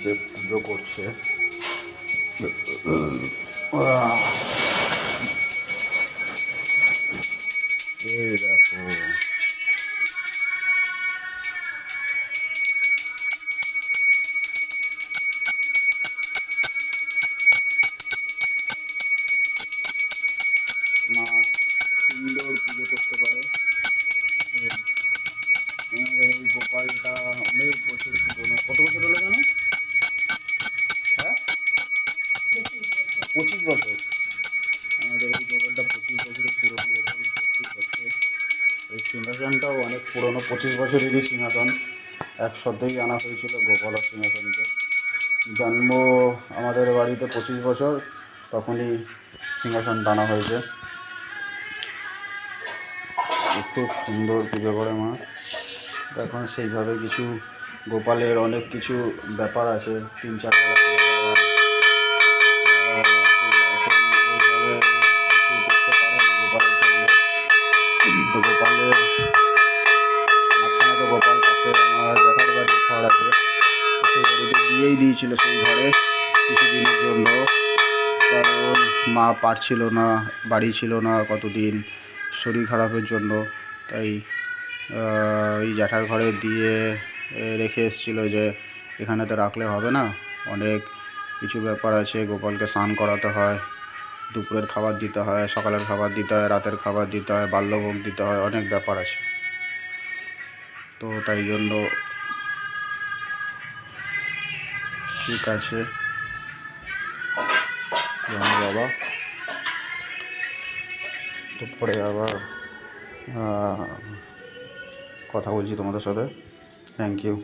যে পুজো করছে। এই দেখো, মা সুন্দর পুজো করতে পারে। আমাদের এই গোপালটা অনেক বছর পুরোনো। কত বছর হলো জানো? হ্যাঁ, 25 বছর। আমাদের এই গোপালটা 25 বছরের পুরোনো গোপাল, সত্যি সত্যি। এই সিংহাসনটাও অনেক পুরোনো, 25 বছরেরই সিংহাসন। একসাথেই আনা হয়েছিল গোপাল আর সিংহাসনকে। জন্ম আমাদের বাড়িতে 25 বছর, তখনই সিংহাসন টানা হয়েছে। খুব সুন্দর পুজো করে মা। এখন সেইভাবে কিছু গোপালের অনেক কিছু ব্যাপার আছে, 3-4 বেলা করে দেওয়া। এখন এইভাবে কিছু করতে পারে না গোপালের জন্য। তো গোপালের মাঝখানে তো গোপাল পাশে আমার জ্যাঠার বাড়ির ঘর আছে, সেই বাড়িতে দিয়েই দিয়েছিল সেই ঘরে কিছুদিনের জন্য। কারণ মা পারছিল না, বাড়ি ছিল না কতদিন, শরীর খারাপের জন্য। তাই ওই জ্যাঠার ঘরে দিয়ে রেখে এসেছিলো যে এখানে তো রাখলে হবে না, অনেক কিছু ব্যাপার আছে। গোপালকে স্নান করাতে হয়, দুপুরের খাবার দিতে হয়, সকালের খাবার দিতে হয়, রাতের খাবার দিতে হয়, বাল্যভোগ দিতে হয়, অনেক ব্যাপার আছে। তো তাই জন্য ঠিক আছে বাবা, দুপুরে আবার কথা বলছি তোমাদের সাথে। Thank you.